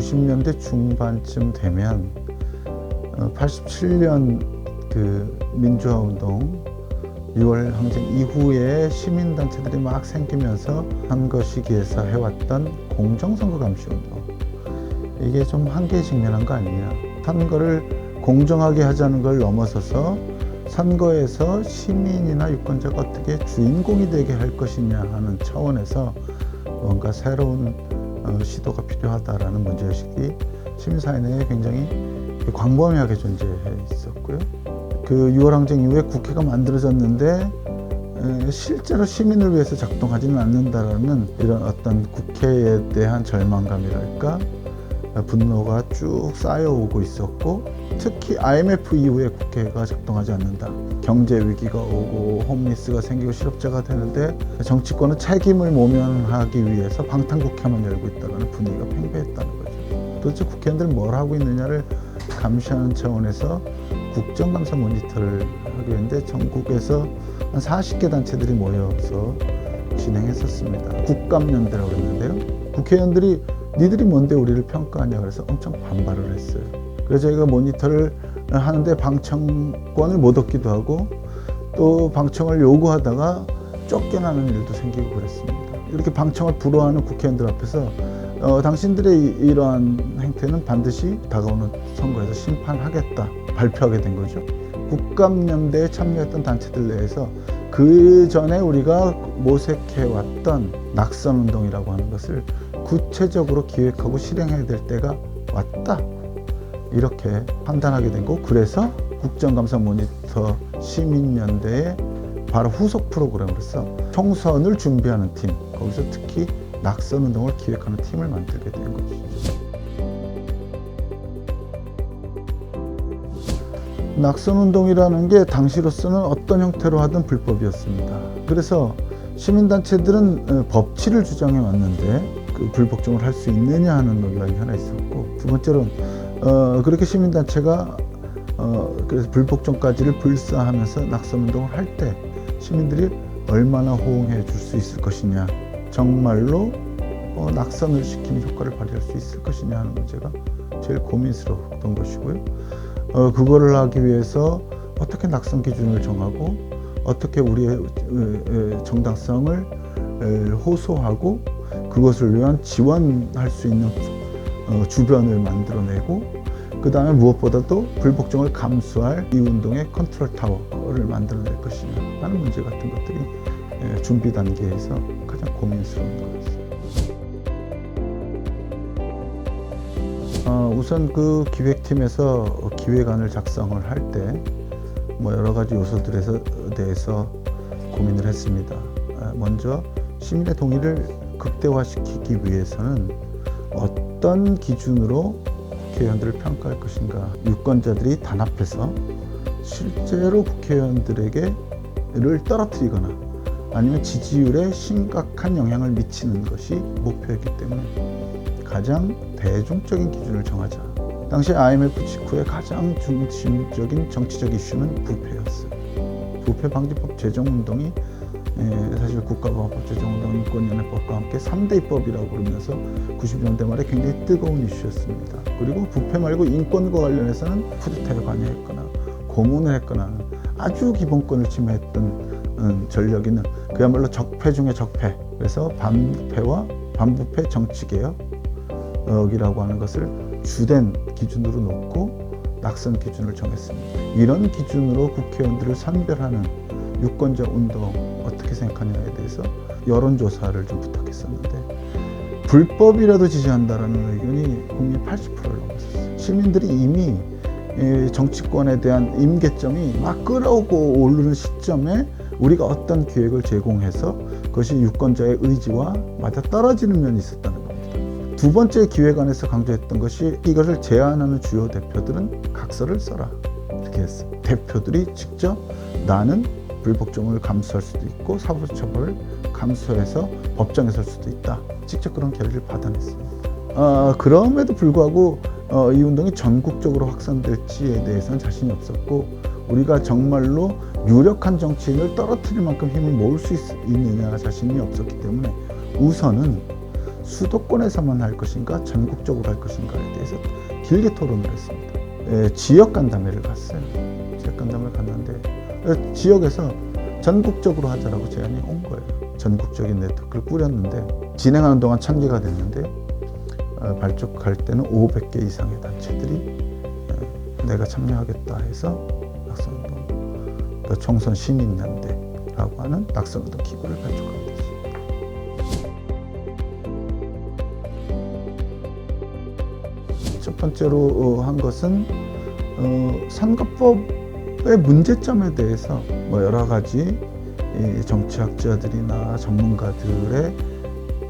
90년대 중반쯤 되면 87년 그 민주화운동 6월 항쟁 이후에 시민단체들이 막 생기면서 선거 시기에서 해왔던 공정선거 감시운동, 이게 좀 한계에 직면한 거 아니냐. 선거를 공정하게 하자는 걸 넘어서서 선거에서 시민이나 유권자가 어떻게 주인공이 되게 할 것이냐 하는 차원에서 뭔가 새로운 시도가 필요하다라는 문제의식이 시민사회 내에 굉장히 광범위하게 존재해 있었고요. 그 6월 항쟁 이후에 국회가 만들어졌는데 실제로 시민을 위해서 작동하지는 않는다라는 이런 어떤 국회에 대한 절망감이랄까, 분노가 쭉 쌓여오고 있었고, 특히 IMF 이후에 국회가 작동하지 않는다. 경제 위기가 오고 홈리스가 생기고 실업자가 되는데 정치권은 책임을 모면하기 위해서 방탄국회만 열고 있다는 분위기가 팽배했다는 거죠. 도대체 국회의원들 뭘 하고 있느냐를 감시하는 차원에서 국정감사 모니터를 하게 했는데 전국에서 한 40개 단체들이 모여서 진행했었습니다. 국감연대라고 그랬는데요. 국회의원들이 니들이 뭔데 우리를 평가하냐 그래서 엄청 반발을 했어요. 그래서 저희가 모니터를 하는데 방청권을 못 얻기도 하고 또 방청을 요구하다가 쫓겨나는 일도 생기고 그랬습니다. 이렇게 방청을 불허하는 국회의원들 앞에서 당신들의 이러한 행태는 반드시 다가오는 선거에서 심판하겠다 발표하게 된 거죠. 국감연대에 참여했던 단체들 내에서 그 전에 우리가 모색해왔던 낙선운동이라고 하는 것을 구체적으로 기획하고 실행해야 될 때가 왔다, 이렇게 판단하게 된 거고, 그래서 국정감사 모니터 시민연대의 바로 후속 프로그램으로서 총선을 준비하는 팀, 거기서 특히 낙선운동을 기획하는 팀을 만들게 된 것이죠. 낙선운동이라는 게 당시로서는 어떤 형태로 하든 불법이었습니다. 그래서 시민단체들은 법치를 주장해 왔는데 그 불복종을 할 수 있느냐 하는 논란이 하나 있었고, 두 번째로는 그렇게 시민단체가 그래서 불복종까지를 불사하면서 낙선운동을 할 때 시민들이 얼마나 호응해 줄 수 있을 것이냐, 정말로 낙선을 시키는 효과를 발휘할 수 있을 것이냐 하는 문제가 제일 고민스러웠던 것이고요. 그거를 하기 위해서 어떻게 낙선 기준을 정하고 어떻게 우리의 정당성을 호소하고 그것을 위한 지원할 수 있는 주변을 만들어내고, 그 다음에 무엇보다도 불복종을 감수할 이 운동의 컨트롤 타워를 만들어낼 것이냐 하는 문제 같은 것들이 준비 단계에서 가장 고민스러운 거였어요. 우선 그 기획팀에서 기획안을 작성을 할 때 여러 가지 요소들에 대해서 고민을 했습니다. 먼저 시민의 동의를 극대화시키기 위해서는 어떤 기준으로 국회의원들을 평가할 것인가, 유권자들이 단합해서 실제로 국회의원들에게를 떨어뜨리거나 아니면 지지율에 심각한 영향을 미치는 것이 목표였기 때문에 가장 대중적인 기준을 정하자. 당시 IMF 직후에 가장 중심적인 정치적 이슈는 부패였어요. 부패 방지법 제정운동이 사실 국가보안법 제정운동, 인권연회법과 함께 3대 입법이라고 그러면서 90년대 말에 굉장히 뜨거운 이슈였습니다. 그리고 부패 말고 인권과 관련해서는 쿠데타에 관여했거나 고문을 했거나 하는 아주 기본권을 침해했던 전력이는 그야말로 적폐 중에 적폐. 그래서 반부패와 반부패 정치개혁이라고 하는 것을 주된 기준으로 놓고 낙선 기준을 정했습니다. 이런 기준으로 국회의원들을 선별하는 유권자 운동 어떻게 생각하냐에 대해서 여론조사를 좀 부탁했었는데, 불법이라도 지지한다라는 의견이 국민 80%를 넘었었어요. 시민들이 이미 정치권에 대한 임계점이 막 끌어오고 오르는 시점에 우리가 어떤 기획을 제공해서 그것이 유권자의 의지와 맞아떨어지는 면이 있었다는 겁니다. 두 번째 기획안에서 강조했던 것이 이것을 제안하는 주요 대표들은 각서를 써라, 이렇게 했어요. 대표들이 직접 나는 불복종을 감수할 수도 있고 사법처벌을 감수해서 법정에 설 수도 있다, 직접 그런 결의를 받아냈습니다. 그럼에도 불구하고 이 운동이 전국적으로 확산될지에 대해서는 자신이 없었고, 우리가 정말로 유력한 정치인을 떨어뜨릴 만큼 힘을 모을 수 있느냐 자신이 없었기 때문에 우선은 수도권에서만 할 것인가 전국적으로 할 것인가에 대해서 길게 토론을 했습니다. 지역 간담회를 갔어요. 지역 간담회를 갔는데 지역에서 전국적으로 하자라고 제안이 온 거예요. 전국적인 네트워크를 꾸렸는데 진행하는 동안 1000개가 됐는데 발족할 때는 500개 이상의 단체들이 내가 참여하겠다 해서 낙선운동, 총선 시민연대라고 하는 낙선운동 기구를 발족하게 됐습니다. 첫 번째로 한 것은 선거법의 문제점에 대해서 여러 가지 정치학자들이나 전문가들의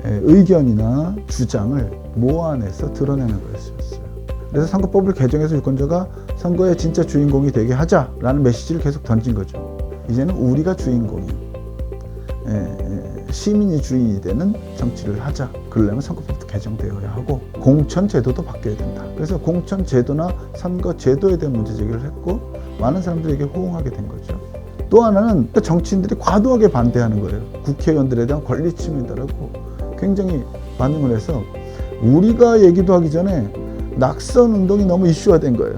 의견이나 주장을 모아내서 드러내는 것이었어요. 그래서 선거법을 개정해서 유권자가 선거의 진짜 주인공이 되게 하자라는 메시지를 계속 던진 거죠. 이제는 우리가 주인공인, 시민이 주인이 되는 정치를 하자. 그러려면 선거법도 개정되어야 하고 공천 제도도 바뀌어야 된다. 그래서 공천 제도나 선거 제도에 대한 문제 제기를 했고 많은 사람들에게 호응하게 된 거죠. 또 하나는 정치인들이 과도하게 반대하는 거예요. 국회의원들에 대한 권리 침해다라고 굉장히 반응을 해서 우리가 얘기도 하기 전에 낙선 운동이 너무 이슈화된 거예요.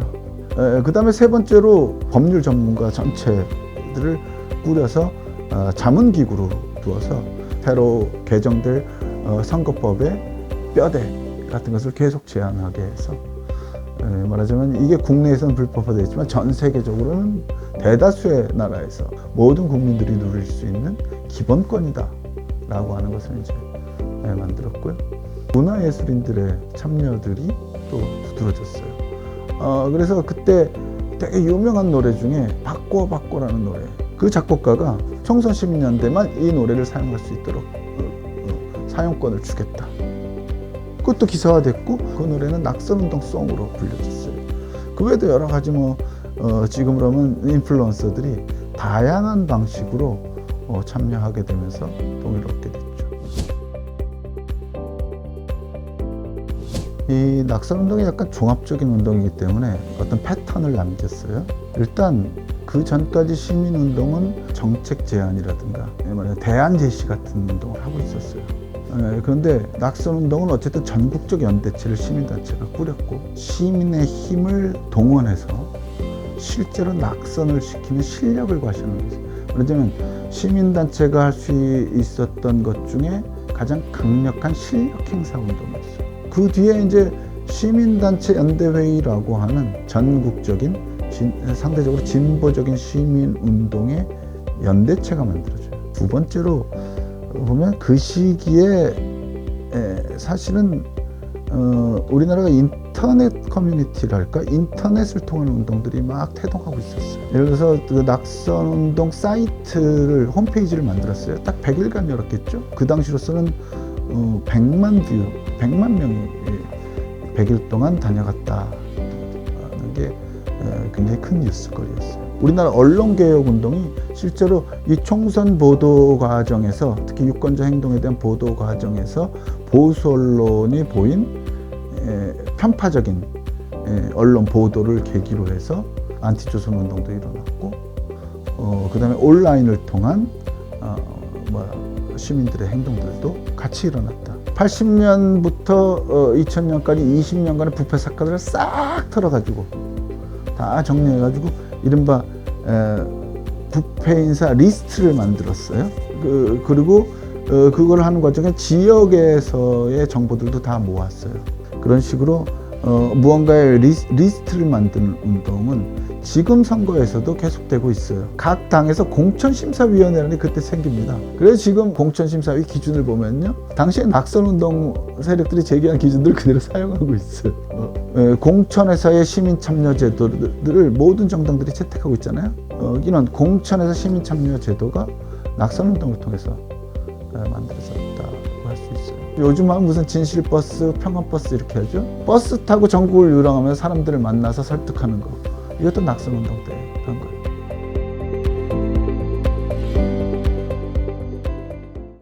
그 다음에 세 번째로 법률 전문가 전체들을 꾸려서 자문기구로 두어서 새로 개정될 선거법의 뼈대 같은 것을 계속 제안하게 해서 말하자면 이게 국내에서는 불법화되어 있지만 전 세계적으로는 대다수의 나라에서 모든 국민들이 누릴 수 있는 기본권이다 라고 하는 것을 이제 만들었고요. 문화예술인들의 참여들이 또 두드러졌어요. 그래서 그때 되게 유명한 노래 중에 바꿔라는 노래, 그 작곡가가 총선 시민연대만 이 노래를 사용할 수 있도록 사용권을 주겠다. 그것도 기사화됐고 그 노래는 낙선운동 송으로 불려졌어요. 그 외에도 여러 가지 지금으로 하면 인플루언서들이 다양한 방식으로 참여하게 되면서 동의를 얻게 됐죠. 이 낙선운동이 약간 종합적인 운동이기 때문에 어떤 패턴을 남겼어요. 일단 그 전까지 시민운동은 정책 제안이라든가 대안 제시 같은 운동을 하고 있었어요. 그런데 낙선운동은 어쨌든 전국적 연대체를 시민단체가 꾸렸고 시민의 힘을 동원해서 실제로 낙선을 시키는 실력을 과시하는 거죠. 그러자면 시민단체가 할 수 있었던 것 중에 가장 강력한 실력 행사 운동이었어요. 그 뒤에 이제 시민단체 연대회의라고 하는 전국적인 상대적으로 진보적인 시민운동의 연대체가 만들어져요. 두 번째로 보면 그 시기에 사실은 우리나라가 인터넷 커뮤니티랄까 인터넷을 통한 운동들이 막 태동하고 있었어요. 예를 들어서 그 낙선운동 사이트를 홈페이지를 만들었어요. 딱 100일간 열었겠죠. 그 당시로서는 100만 명이 100일 동안 다녀갔다는 게 굉장히 큰 뉴스거리였어요. 우리나라 언론개혁 운동이 실제로 이 총선 보도 과정에서 특히 유권자 행동에 대한 보도 과정에서 보수 언론이 보인 편파적인 언론 보도를 계기로 해서 안티조선 운동도 일어났고 그 다음에 온라인을 통한 시민들의 행동들도 같이 일어났다. 80년부터 2000년까지 20년간의 부패 사건을 싹 털어가지고 다 정리해가지고 이른바 부패 인사 리스트를 만들었어요. 그리고 그걸 하는 과정에 지역에서의 정보들도 다 모았어요. 그런 식으로 무언가의 리스트를 만드는 운동은 지금 선거에서도 계속되고 있어요. 각 당에서 공천심사위원회라는 게 그때 생깁니다. 그래서 지금 공천심사위 기준을 보면요, 당시에 낙선운동 세력들이 제기한 기준들을 그대로 사용하고 있어요. 공천에서의 시민참여제도를 모든 정당들이 채택하고 있잖아요. 이런 공천에서 시민참여제도가 낙선운동을 통해서 만들어졌다고 할 수 있어요. 요즘은 무슨 진실버스, 평화버스 이렇게 하죠. 버스 타고 전국을 유랑하면서 사람들을 만나서 설득하는 거, 이것도 낙선운동 때예요.